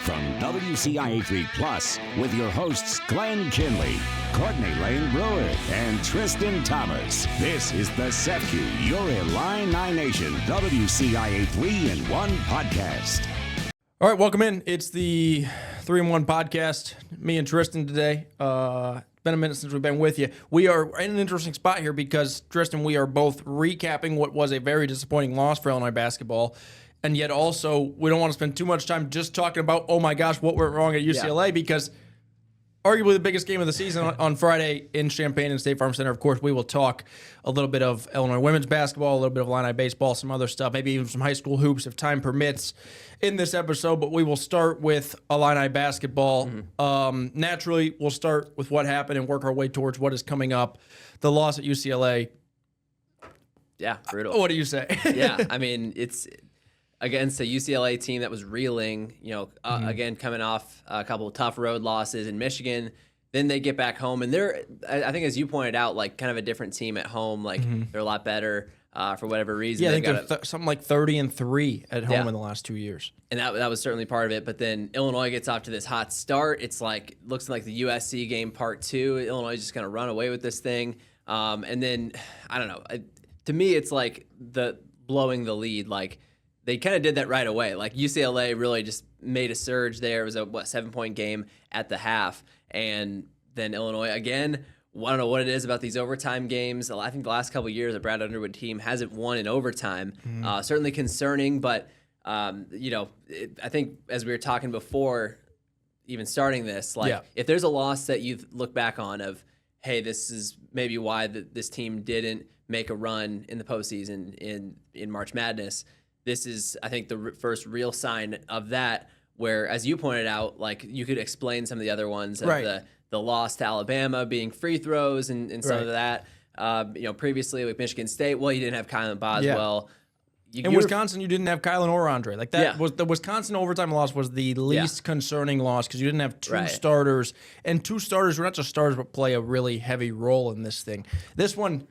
from WCIA 3 Plus with your hosts Glenn Kinley, Courtney Lane Brewer, and Tristan Thomas. This is the SEFCU, your Illini Nation WCIA 3-in-1 podcast. All right, welcome in. It's the 3-in-1 podcast. Me and Tristan today. It's been a minute since we've been with you. We are in an interesting spot here because, Tristan, we are both recapping what was a very disappointing loss for Illinois basketball. And yet also, we don't want to spend too much time just talking about, oh my gosh, what went wrong at UCLA, because arguably the biggest game of the season on Friday in Champaign and State Farm Center. Of course, we will talk a little bit of Illinois women's basketball, a little bit of Illini baseball, some other stuff, maybe even some high school hoops if time permits in this episode. But we will start with Illini basketball. Naturally, we'll start with what happened and work our way towards what is coming up. The loss at UCLA. Yeah, brutal. What do you say? Yeah, I mean, it's against a UCLA team that was reeling, again, coming off a couple of tough road losses in Michigan. Then they get back home, and they're, I think, as you pointed out, like kind of a different team at home. Like they're a lot better for whatever reason. Yeah, I think they're something like 30-3 at home in the last 2 years. And that was certainly part of it. But then Illinois gets off to this hot start. It's like looks like the USC game part 2. Illinois is just going to run away with this thing. And then I don't know. To me, it's like the blowing the lead. Like they kind of did that right away. Like UCLA really just made a surge there. It was a 7-point game at the half, and then Illinois again. I don't know what it is about these overtime games. I think the last couple of years, the Brad Underwood team hasn't won in overtime. Certainly concerning, but I think as we were talking before, even starting this, if there's a loss that you look back on of, hey, this is maybe why this team didn't make a run in the postseason in March Madness. This is, I think, the first real sign of that, where, as you pointed out, like you could explain some of the other ones of the loss to Alabama being free throws and some of that. Previously with Michigan State, well, you didn't have Kylan Boswell. In Wisconsin, you didn't have Kylan or Andre. Like that was the Wisconsin overtime loss was the least concerning loss because you didn't have two starters, and two starters were not just starters but play a really heavy role in this thing. This one,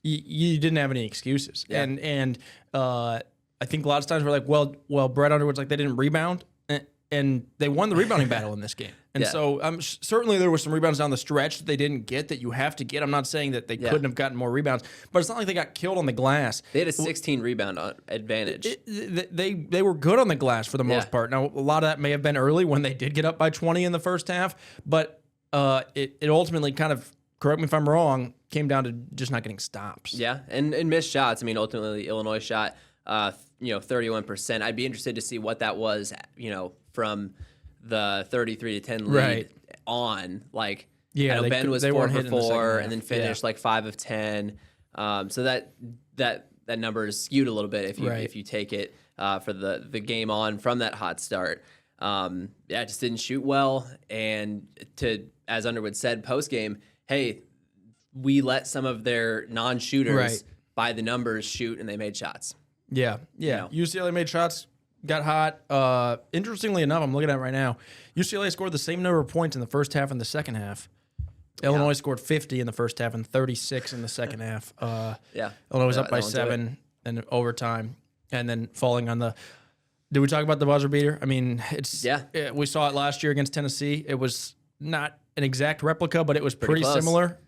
you didn't have any excuses, and I think a lot of times we're like, well, Brett Underwood's like they didn't rebound, and they won the rebounding battle in this game. And so certainly there were some rebounds down the stretch that they didn't get that you have to get. I'm not saying that they couldn't have gotten more rebounds, but it's not like they got killed on the glass. They had a 16 rebound advantage. They were good on the glass for the most part. Now, a lot of that may have been early when they did get up by 20 in the first half, but it ultimately kind of, correct me if I'm wrong, came down to just not getting stops. Yeah, and missed shots. I mean, ultimately, Illinois shot 31%. I'd be interested to see what that was, from the 33-10 lead on. Like, Ben was 4 for 4 and then finished like 5 of 10. So that number is skewed a little bit if you take it for the game on from that hot start. Just didn't shoot well. And as Underwood said post game, hey, we let some of their non-shooters by the numbers shoot, and they made shots. Yeah. UCLA made shots, got hot. Interestingly enough, I'm looking at it right now. UCLA scored the same number of points in the first half and the second half. Illinois scored 50 in the first half and 36 in the second half. Illinois was up by 7 in overtime, and then falling on the. Did we talk about the buzzer beater? I mean, we saw it last year against Tennessee. It was not an exact replica, but it was pretty similar.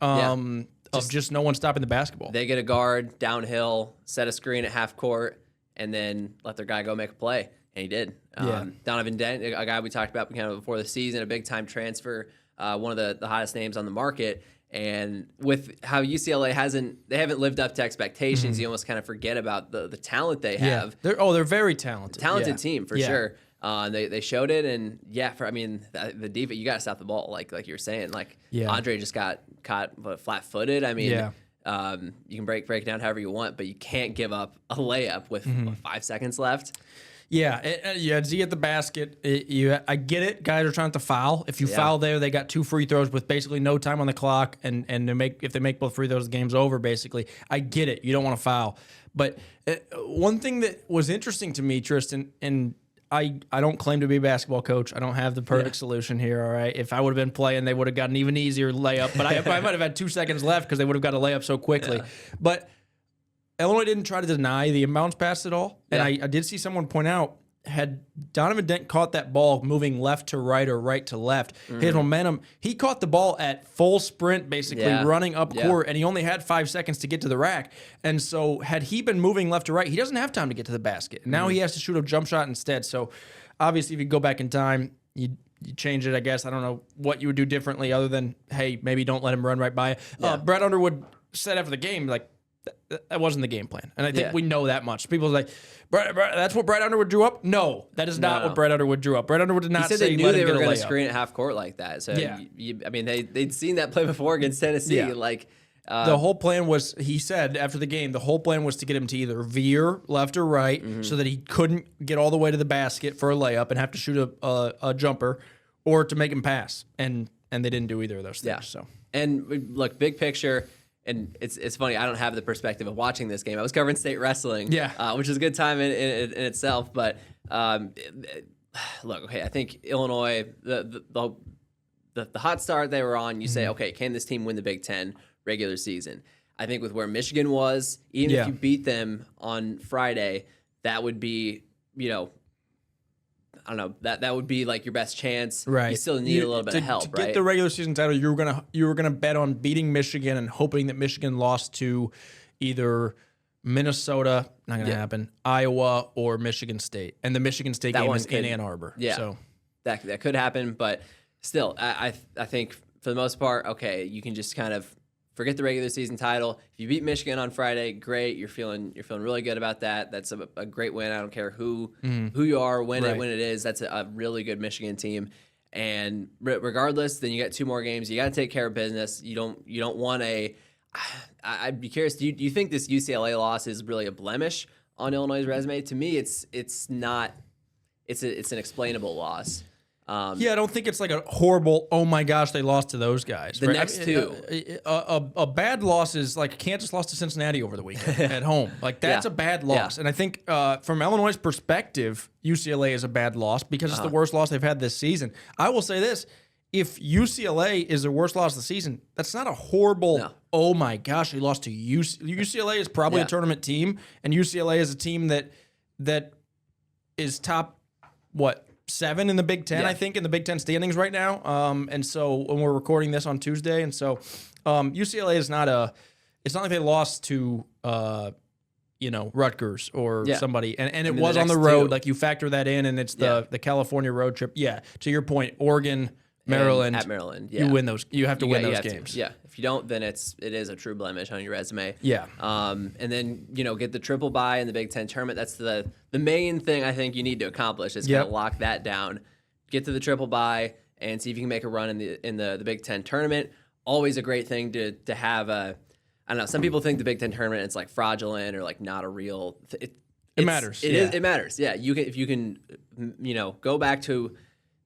Just no one stopping the basketball. They get a guard downhill, set a screen at half court, and then let their guy go make a play. And he did. Donovan Dent, a guy we talked about kind of before the season, a big-time transfer, one of the hottest names on the market. And with how UCLA haven't lived up to expectations, you almost kind of forget about the talent they have. They're very talented. Talented team, for sure. They showed it, and the defense, you got to stop the ball, like you were saying. Andre just got caught flat-footed. I mean, you can break it down however you want, but you can't give up a layup with 5 seconds left. Z at the basket. I get it. Guys are trying to foul. If you foul there, they got 2 free throws with basically no time on the clock, and if they make both free throws, the game's over. Basically, I get it. You don't want to foul, but one thing that was interesting to me, Tristan, and I don't claim to be a basketball coach. I don't have the perfect solution here, all right? If I would have been playing, they would have got an even easier layup, but I might have had 2 seconds left because they would have got a layup so quickly. Yeah. But Illinois didn't try to deny the inbounds pass at all, and I did see someone point out had Donovan Dent caught that ball moving left to right or right to left, his momentum, he caught the ball at full sprint, basically running up court, and he only had 5 seconds to get to the rack. And so had he been moving left to right, he doesn't have time to get to the basket. Now he has to shoot a jump shot instead. So obviously, if you go back in time, you change it, I guess. I don't know what you would do differently other than, hey, maybe don't let him run right by you. Brett Underwood said after the game, like, that wasn't the game plan. And I think we know that much. People are like, Brett, that's what Brett Underwood drew up? No, that is not what Brett Underwood drew up. Brett Underwood did not say they knew let they him were get a going to layup. screen at half court like that. So, I mean, they'd seen that play before against Tennessee. Yeah. Like, the whole plan was, he said after the game, the whole plan was to get him to either veer left or right so that he couldn't get all the way to the basket for a layup and have to shoot a jumper, or to make him pass. And they didn't do either of those things. Yeah. So. And look, big picture, and it's funny, I don't have the perspective of watching this game. I was covering state wrestling, which is a good time in itself. But look, okay, I think Illinois, the hot start they were on, you say, okay, can this team win the Big Ten regular season? I think with where Michigan was, even if you beat them on Friday, that would be, I don't know, that would be like your best chance. Right. You still need a little bit of help, to right? get the regular season title, you were gonna bet on beating Michigan and hoping that Michigan lost to either Minnesota, not gonna happen, Iowa, or Michigan State. And the Michigan State game is in Ann Arbor. Yeah. So that could happen, but still, I think for the most part, okay, you can just kind of forget the regular season title. If you beat Michigan on Friday, great. You're feeling really good about that. That's a great win. I don't care who you are, when it is. That's a really good Michigan team. And regardless, then you got 2 more games. You got to take care of business. You don't want a. I'd be curious. Do you think this UCLA loss is really a blemish on Illinois' resume? To me, it's not. It's an explainable loss. I don't think it's like a horrible, oh my gosh, they lost to those guys. The next two. A bad loss is like Kansas lost to Cincinnati over the weekend at home. Like, that's a bad loss. And I think from Illinois' perspective, UCLA is a bad loss because it's the worst loss they've had this season. I will say this. If UCLA is the worst loss of the season, that's not a horrible, oh my gosh, they lost to UCLA is probably a tournament team, and UCLA is a team that is top, 7 in the Big Ten, I think, in the Big Ten standings right now. And so when we're recording this on Tuesday, and so UCLA is it's not like they lost to, Rutgers or somebody. And it was on the road. Like, you factor that in, and it's the California road trip. Yeah. To your point, Oregon, Maryland. At Maryland, you win those. You have to win those games. If you don't, then it is a true blemish on your resume. Yeah. And then get the triple bye in the Big Ten tournament. That's the main thing I think you need to accomplish is kind of lock that down. Get to the triple bye and see if you can make a run in the Big Ten tournament. Always a great thing to have a. I don't know. Some people think the Big Ten tournament is like fraudulent or like not a real. It matters. It matters. Yeah. If you can go back to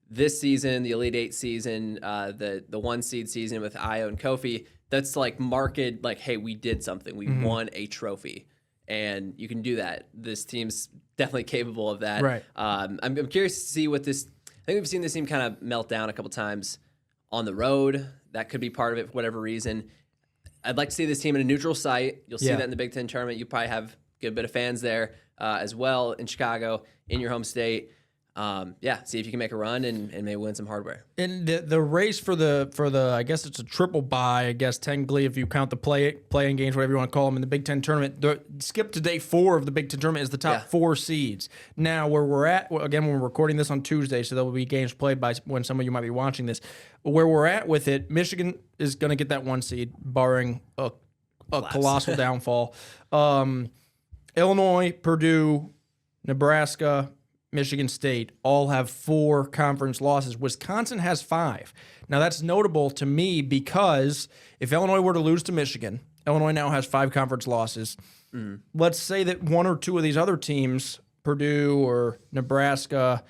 this season, the Elite Eight season, the 1 seed season with Io and Kofi, that's like marked like, hey, we did something. We won a trophy. And you can do that. This team's definitely capable of that. Right. I'm curious to see what this. I think we've seen this team kind of melt down a couple times on the road. That could be part of it for whatever reason. I'd like to see this team in a neutral site. You'll see that in the Big Ten tournament. You probably have a good bit of fans there as well in Chicago, in your home state. See if you can make a run and maybe win some hardware. And the race for the I guess it's a triple bye, I guess technically if you count the play-in games, whatever you want to call them, in the Big Ten tournament. Skip to day 4 of the Big Ten tournament is the top 4 seeds. Now, where we're at, again, when we're recording this on Tuesday, so there will be games played by when some of you might be watching this. Where we're at with it, Michigan is going to get that 1 seed, barring a colossal downfall. Illinois, Purdue, Nebraska, Michigan State all have 4 conference losses. Wisconsin has 5. Now, that's notable to me because if Illinois were to lose to Michigan, Illinois now has 5 conference losses. Let's say that 1 or 2 of these other teams, Purdue or Nebraska,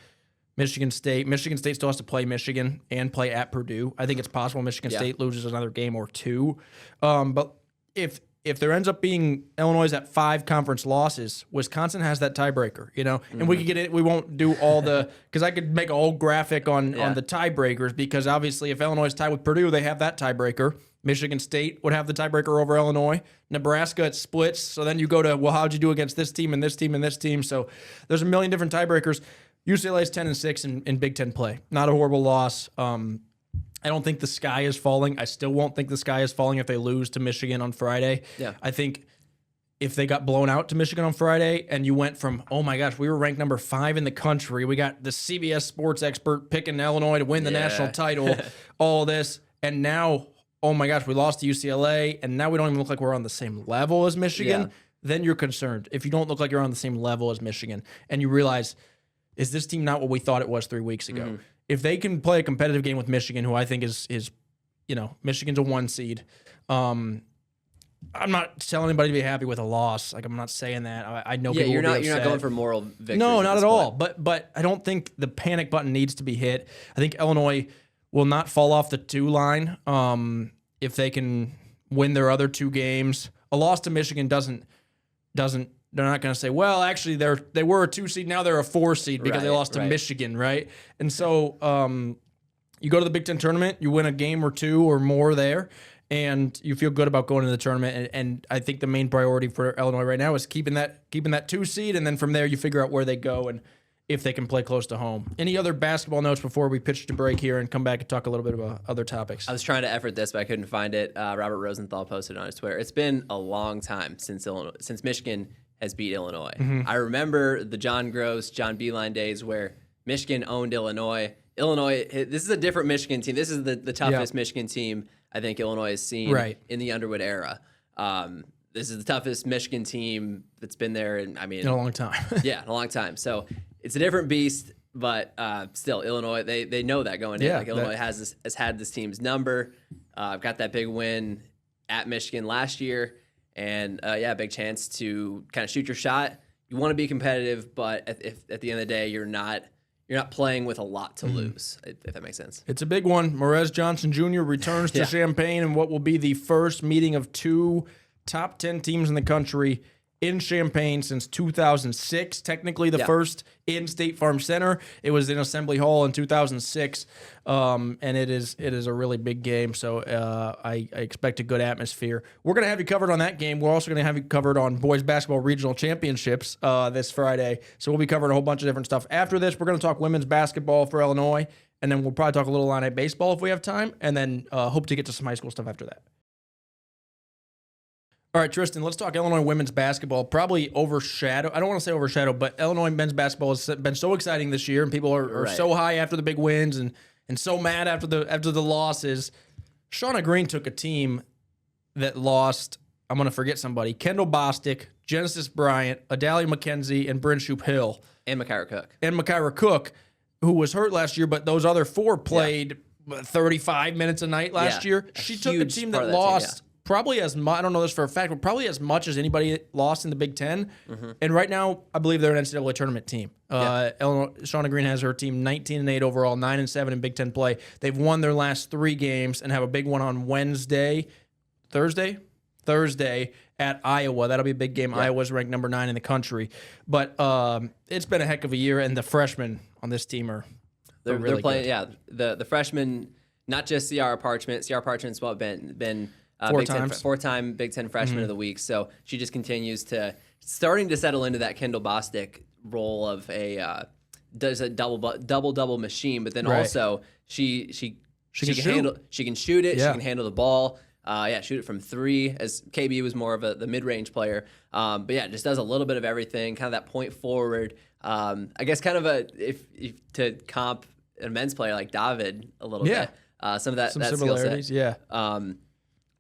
Michigan State still has to play Michigan and play at Purdue. I think it's possible Michigan State loses another game or 2. But if there ends up being Illinois at 5 conference losses, Wisconsin has that tiebreaker, and we could get it. We won't do all because I could make a whole graphic on the tiebreakers because obviously if Illinois is tied with Purdue, they have that tiebreaker. Michigan State would have the tiebreaker over Illinois. Nebraska, it splits. So then you go to, well, how'd you do against this team and this team and this team? So there's a million different tiebreakers. UCLA is 10-6 in Big Ten play. Not a horrible loss. I don't think the sky is falling. I still won't think the sky is falling if they lose to Michigan on Friday. Yeah. I think if they got blown out to Michigan on Friday and you went from, oh my gosh, we were ranked number 5 in the country. We got the CBS sports expert picking Illinois to win the national title, all this. And now, oh my gosh, we lost to UCLA, and now we don't even look like we're on the same level as Michigan. Then you're concerned. If you don't look like you're on the same level as Michigan and you realize, is this team not what we thought it was 3 weeks ago? If they can play a competitive game with Michigan, who I think is Michigan's a 1 seed. I'm not telling anybody to be happy with a loss. Like, I'm not saying that. I know people you're will be not upset. going for moral victory. No, not at all. But I don't think the panic button needs to be hit. I think Illinois will not fall off the 2 line if they can win their other 2 games. A loss to Michigan doesn't. They're not going to say, well, actually, they were a 2 seed, now they're a 4 seed because they lost to Michigan, right? And so you go to the Big Ten tournament, you win a game or 2 or more there, and you feel good about going to the tournament. And I think the main priority for Illinois right now is keeping that 2 seed, and then from there you figure out where they go and if they can play close to home. Any other basketball notes before we pitch to break here and come back and talk a little bit about other topics? I was trying to effort this, but I couldn't find it. Robert Rosenthal posted on his Twitter. It's been a long time since Michigan has beat Illinois. I remember the John Gross, John Beeline days where Michigan owned Illinois. This is a different Michigan team. This is the toughest Michigan team I think Illinois has seen in the Underwood era. This is the toughest Michigan team that's been there in a long time. in a long time. So it's a different beast, but still, Illinois, they know that going in. Like, Illinois has had this team's number. Got that big win at Michigan last year. And, big chance to kind of shoot your shot. You want to be competitive, but at the end of the day, you're not playing with a lot to lose, if that makes sense. It's a big one. Morez Johnson Jr. returns to Champaign in what will be the first meeting of 2 top 10 teams in the country in Champaign since 2006. Technically the first in State Farm Center. It was in Assembly Hall in 2006, and it is a really big game. So I expect a good atmosphere. We're going to have you covered on that game. We're also going to have you covered on boys basketball regional championships this Friday. So we'll be covering a whole bunch of different stuff. After this, we're going to talk women's basketball for Illinois, and then we'll probably talk a little Illini baseball if we have time, and then hope to get to some high school stuff after that. All right, Tristan, let's talk Illinois women's basketball. Probably overshadowed. I don't want to say overshadowed, but Illinois men's basketball has been so exciting this year, and people are so high after the big wins and so mad after the losses. Shauna Green took a team that lost, I'm going to forget somebody, Kendall Bostic, Genesis Bryant, Adalia McKenzie, and Bryn Shoup Hill. And Mykyra Cook, who was hurt last year, but those other 4 played 35 minutes a night last year. She took a team that lost probably as much, I don't know this for a fact, but probably as much as anybody lost in the Big Ten. And right now, I believe they're an NCAA tournament team. Illinois, Shauna Green has her team 19-8 overall, 9-7 in Big Ten play. They've won their last 3 games and have a big one on Thursday at Iowa. That'll be a big game. Iowa's ranked number 9 in the country. But it's been a heck of a year, and the freshmen on this team are really playing good. The freshmen, not just Ciara Parchment. Ciara Parchment's been 4-time Big Ten freshman of the week. So she just continues starting to settle into that Kendall Bostic role of does a double machine, but then also she can shoot it. She can handle the ball. Shoot it from 3, as KB was more of the mid-range player. But just does a little bit of everything, kind of that point forward. I guess kind of if to comp a men's player like David a little bit. Some of that similarities, skill set.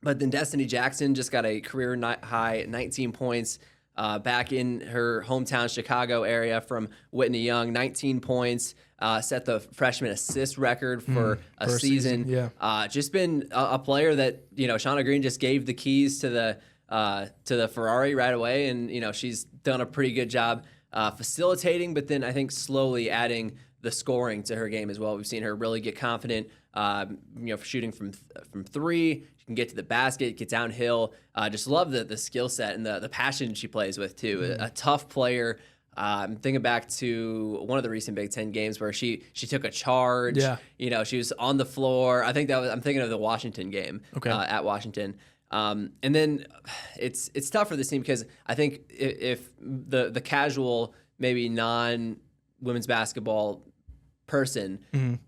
But then Destiny Jackson just got a career high 19 points back in her hometown Chicago area from Whitney Young. 19 points, set the freshman assist record for a season. Just been a player that Shauna Green just gave the keys to the Ferrari right away, and she's done a pretty good job facilitating. But then I think slowly adding the scoring to her game as well. We've seen her really get confident. Shooting from 3. She can get to the basket, get downhill. Just love the skill set and the passion she plays with too. A tough player, I'm thinking back to one of the recent Big Ten games where she took a charge. Yeah. She was on the floor. I'm thinking of the Washington game at Washington. And then it's tough for this team because I think if the casual, maybe non-women's basketball person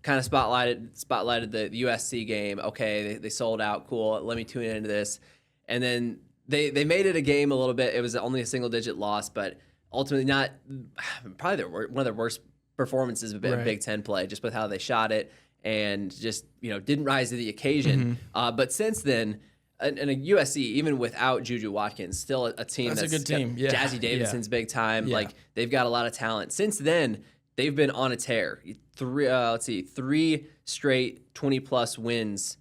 kind of spotlighted the USC game. Okay, they sold out. Cool. Let me tune into this. And then they made it a game a little bit. It was only a single-digit loss, but ultimately not probably one of their worst performances of Big Ten play, just with how they shot it and just didn't rise to the occasion. But since then, and a USC, even without Juju Watkins, still a team that's a good team. Yeah. Jazzy Davidson's big time. Yeah. Like they've got a lot of talent. Since then, they've been on a tear. 3 straight 20+ wins,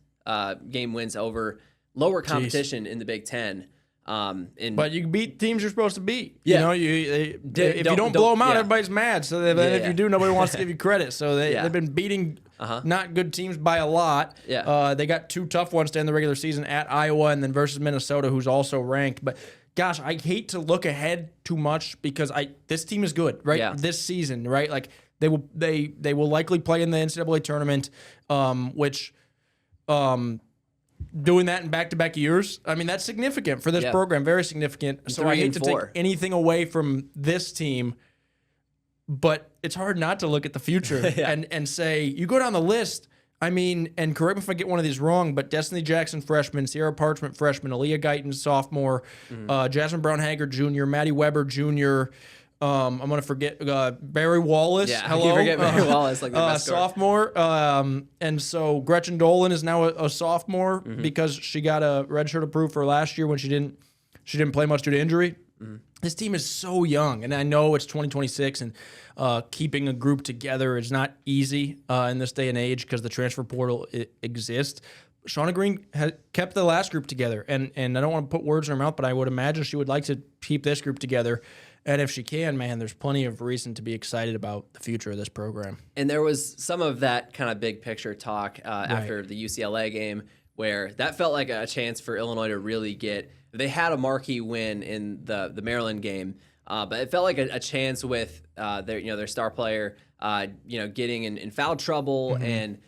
game wins over lower competition in the Big Ten. But you can beat teams you're supposed to beat. Yeah. If you don't blow them out, everybody's mad. So if you do, nobody wants to give you credit. So they've been beating not good teams by a lot. Yeah. They got 2 tough ones to end the regular season at Iowa and then versus Minnesota, who's also ranked. But gosh, I hate to look ahead too much because this team is good, right? Yeah. This season, right? Like they will likely play in the NCAA tournament, which. Doing that in back-to-back years, I mean, that's significant for this program, very significant. So I hate to take anything away from this team, but it's hard not to look at the future and say, you go down the list, I mean, and correct me if I get one of these wrong, but Destiny Jackson, freshman, Sierra Parchment, freshman, Aaliyah Guyton, sophomore, Jasmine Brown-Haggard, junior, Maddie Weber, junior, I'm going to forget Barry Wallace. Yeah, hello. I forget Barry Wallace, like the best sophomore. And so Gretchen Dolan is now a sophomore because she got a redshirt approved for last year when she didn't play much due to injury. This team is so young, and I know it's 2026, and keeping a group together is not easy in this day and age because the transfer portal exists. Shauna Green kept the last group together, and I don't want to put words in her mouth, but I would imagine she would like to keep this group together. And if she can, man, there's plenty of reason to be excited about the future of this program. And there was some of that kind of big picture talk after the UCLA game where that felt like a chance for Illinois to really get – they had a marquee win in the Maryland game, but it felt like a chance with their star player getting in foul trouble and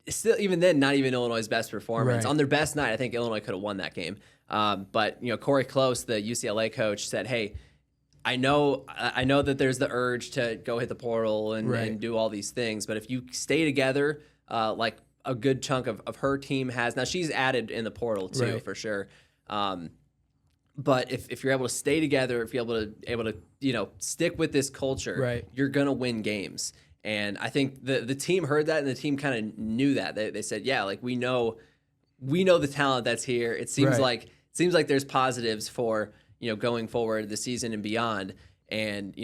still even then not even Illinois' best performance. On their best night, I think Illinois could have won that game. But Corey Close, the UCLA coach, said, hey – I know that there's the urge to go hit the portal and do all these things, but if you stay together, like a good chunk of her team has, now she's added in the portal too, for sure. But if you're able to stay together, if you're able to stick with this culture, you're gonna win games. And I think the team heard that, and the team kind of knew that. They said, yeah, like we know the talent that's here. It seems like there's positives for going forward this season and beyond. And,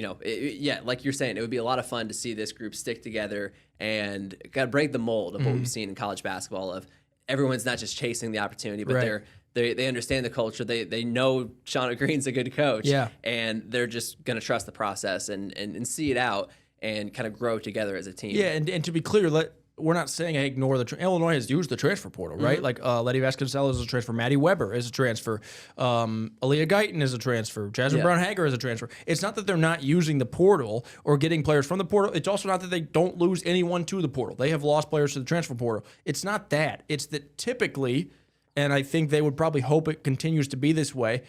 like you're saying, it would be a lot of fun to see this group stick together and kind of break the mold of what we've seen in college basketball of everyone's not just chasing the opportunity, but they understand the culture. They know Shauna Green's a good coach, and they're just going to trust the process and see it out and kind of grow together as a team. Yeah, and to be clear, we're not saying I ignore Illinois has used the transfer portal, right? Like Letty Vasconcelos is a transfer, Maddie Weber is a transfer, Aaliyah Guyton is a transfer, Jasmine Brown-Haggard is a transfer. It's not that they're not using the portal or getting players from the portal. It's also not that they don't lose anyone to the portal. They have lost players to the transfer portal. It's not that. It's that typically, and I think they would probably hope it continues to be this way,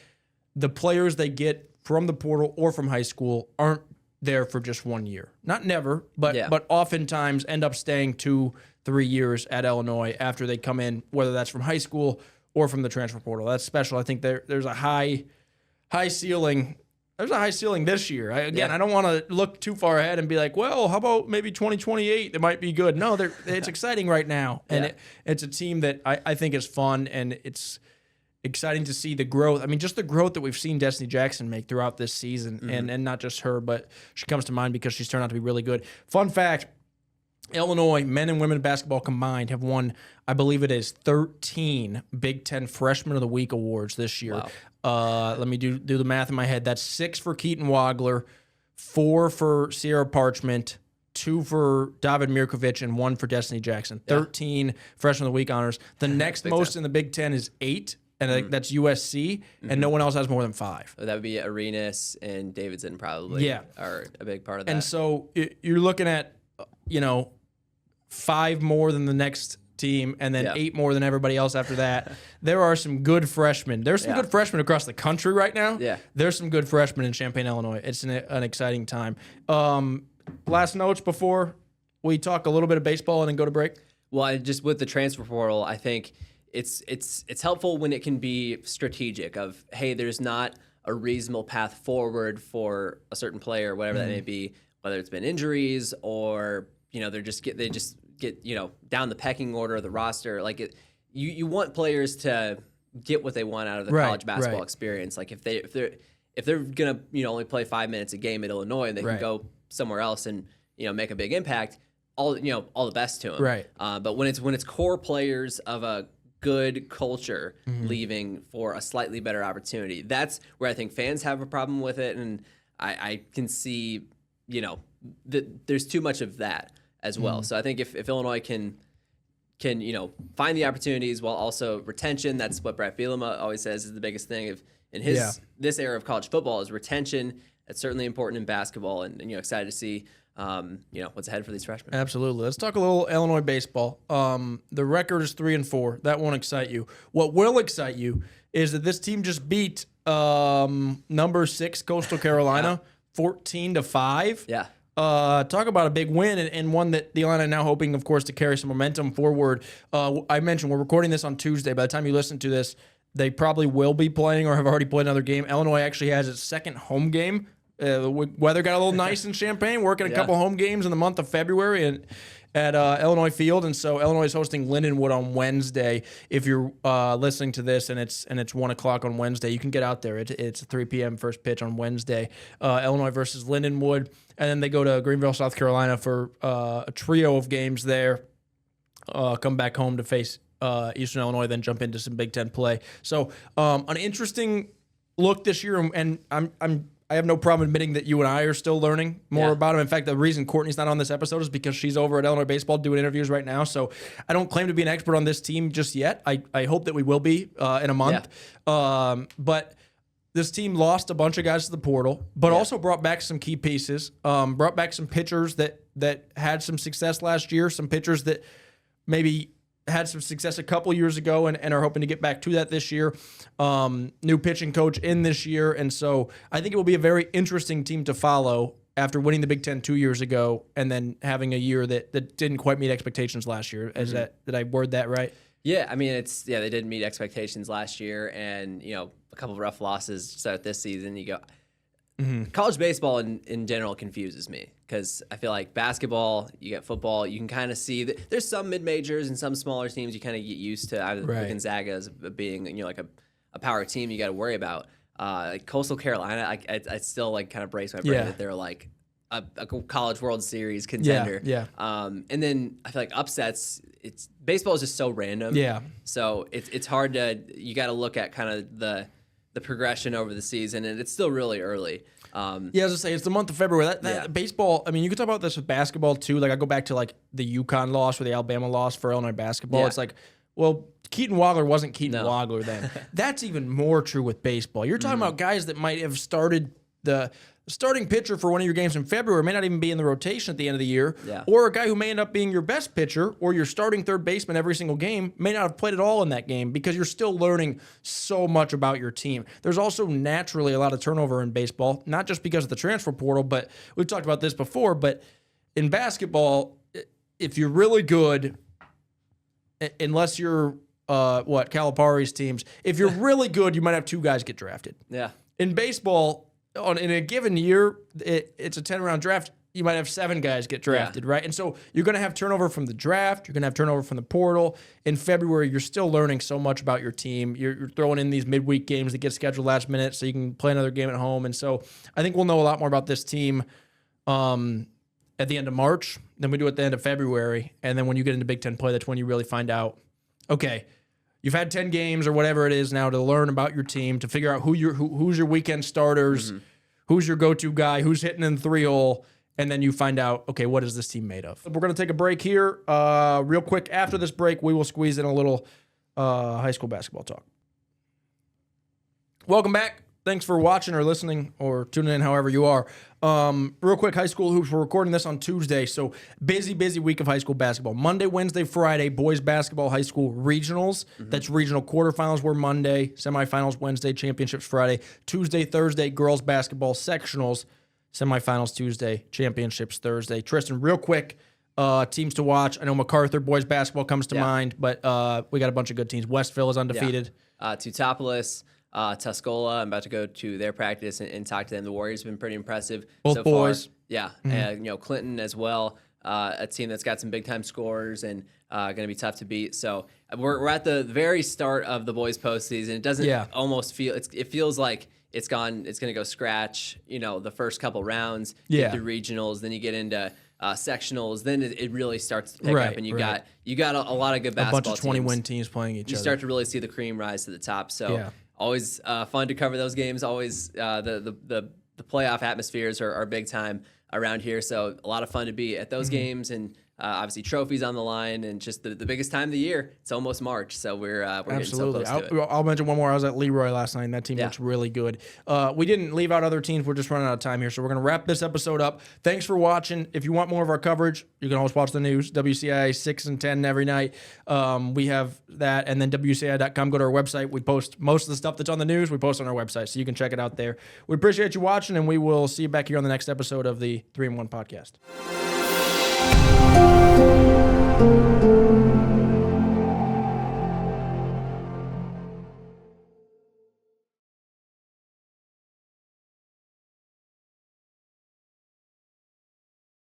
the players they get from the portal or from high school aren't there for just 1 year. Not never, but oftentimes end up staying 2-3 years at Illinois after they come in, whether that's from high school or from the transfer portal. That's special. I think there's a high ceiling. There's a high ceiling this year. I don't want to look too far ahead and be like, well, how about maybe 2028? It might be good. No, it's exciting right now. And it's a team that I think is fun, and it's exciting to see the growth. I mean, just the growth that we've seen Destiny Jackson make throughout this season, and not just her, but she comes to mind because she's turned out to be really good. Fun fact, Illinois men and women basketball combined have won, I believe it is 13 Big Ten Freshman of the Week awards this year. Wow. Let me do the math in my head. That's 6 for Keaton Wagler, 4 for Sierra Parchment, 2 for David Mirkovic, and 1 for Destiny Jackson. 13 Freshman of the Week honors. The next most in the Big Ten is 8. and I think that's USC, and no one else has more than 5. That would be Arenas and Davidson probably are a big part of that. And so you're looking at, 5 more than the next team, and then 8 more than everybody else after that. There are some good freshmen. There's some good freshmen across the country right now. Yeah. There's some good freshmen in Champaign, Illinois. It's an exciting time. Last notes before we talk a little bit of baseball and then go to break? Well, just with the transfer portal, I think it's helpful when it can be strategic of, hey, there's not a reasonable path forward for a certain player, whatever that may be, whether it's been injuries or, they just get down the pecking order of the roster. Like you want players to get what they want out of the college basketball experience. Like if they're gonna only play 5 minutes a game at Illinois and they can go somewhere else and make a big impact, all the best to them. Right. But when it's core players of a good culture leaving for a slightly better opportunity, that's where I think fans have a problem with it, and I can see that there's too much of that as well. So I think if Illinois can find the opportunities while also retention, that's what Brett Bielema always says is the biggest thing in this era of college football is retention. It's certainly important in basketball, and excited to see what's ahead for these freshmen. Absolutely. Let's talk a little Illinois baseball. The record is 3-4. That won't excite you. What will excite you is that this team just beat number 6 Coastal Carolina 14-5. Yeah. Talk about a big win and one that the Illini are now hoping, of course, to carry some momentum forward. I mentioned we're recording this on Tuesday. By the time you listen to this, they probably will be playing or have already played another game. Illinois actually has its second home game. The weather got a little nice in Champaign, working a couple home games in the month of February and at Illinois Field, and so Illinois is hosting Lindenwood on Wednesday. If you're listening to this and it's 1:00 on Wednesday, you can get out there. It's a 3 p.m. first pitch on Wednesday. Illinois versus Lindenwood, and then they go to Greenville, South Carolina for a trio of games there. Come back home to face Eastern Illinois, then jump into some Big Ten play. So an interesting look this year, and I have no problem admitting that you and I are still learning more about him. In fact, the reason Courtney's not on this episode is because she's over at Illinois Baseball doing interviews right now. So I don't claim to be an expert on this team just yet. I hope that we will be in a month. Yeah. But this team lost a bunch of guys to the portal, but also brought back some key pieces, brought back some pitchers that had some success last year, some pitchers that maybe had some success a couple years ago and are hoping to get back to that this year. New pitching coach in this year. And so I think it will be a very interesting team to follow after winning the Big Ten 2 years ago and then having a year that didn't quite meet expectations last year. Did I word that right? Yeah, I mean, they didn't meet expectations last year, and, a couple of rough losses to start this season. You go, college baseball in general confuses me because I feel like basketball, you get football, you can kind of see that there's some mid-majors and some smaller teams you kind of get used to, either the Gonzaga as being, like a power team you got to worry about. Like Coastal Carolina, I still kind of brace my brain that they're like a college World Series contender. Yeah. And then I feel like upsets, baseball is just so random. Yeah. So it's hard you got to look at kind of the progression over the season, and it's still really early. As I say, it's the month of February. Baseball, I mean, you can talk about this with basketball too. Like I go back to the UConn loss or the Alabama loss for Illinois basketball. Yeah. It's like, well, Keaton Wagler wasn't Keaton Wagler then. That's even more true with baseball. You're talking about guys that might have started the starting pitcher for one of your games in February may not even be in the rotation at the end of the year, or a guy who may end up being your best pitcher or your starting third baseman every single game may not have played at all in that game because you're still learning so much about your team. There's also naturally a lot of turnover in baseball, not just because of the transfer portal, but we've talked about this before, but in basketball, if you're really good, unless you're Calipari's teams, if you're really good, you might have 2 guys get drafted. Yeah. In baseball, in a given year, it's a 10-round draft. You might have 7 guys get drafted, right? And so you're going to have turnover from the draft. You're going to have turnover from the portal. In February, you're still learning so much about your team. You're throwing in these midweek games that get scheduled last minute so you can play another game at home. And so I think we'll know a lot more about this team at the end of March than we do at the end of February. And then when you get into Big Ten play, that's when you really find out, okay, you've had 10 games or whatever it is now to learn about your team, to figure out who's your weekend starters, who's your go-to guy, who's hitting in the 3-hole, and then you find out, okay, what is this team made of? We're going to take a break here. Real quick, after this break, we will squeeze in a little high school basketball talk. Welcome back. Thanks for watching or listening or tuning in, however you are. Real quick, high school hoops. We're recording this on Tuesday, so busy week of high school basketball. Monday, Wednesday, Friday, boys basketball, high school regionals. That's regional quarterfinals were Monday, semifinals Wednesday, championships Friday. Tuesday, Thursday, girls basketball sectionals, semifinals Tuesday, championships Thursday. Tristan, real quick, teams to watch. I know MacArthur boys basketball comes to mind, but we got a bunch of good teams. Westville is undefeated. Teutopolis. Tuscola, I'm about to go to their practice and talk to them. The Warriors have been pretty impressive. Both so boys. Far. Yeah. Clinton as well, a team that's got some big-time scorers and going to be tough to beat. So we're at the very start of the boys' postseason. It doesn't almost feel – it feels like it's going to go scratch, the first couple rounds, get through regionals, then you get into sectionals, then it really starts to pick up, and you got a lot of good basketball teams. A bunch of 20-win teams playing each other. You start to really see the cream rise to the top. So always fun to cover those games. Always the playoff atmospheres are big time around here. So a lot of fun to be at those games, and obviously trophies on the line, and just the biggest time of the year. It's almost March, so we're getting so close to it. I'll mention one more. I was at Leroy last night, and that team looks really good. We didn't leave out other teams. We're just running out of time here, so we're going to wrap this episode up. Thanks for watching. If you want more of our coverage, you can always watch the news. WCIA 6 and 10 every night. We have that, and then WCIA.com. Go to our website. We post most of the stuff that's on the news. We post on our website, so you can check it out there. We appreciate you watching, and we will see you back here on the next episode of the 3-in-1 podcast.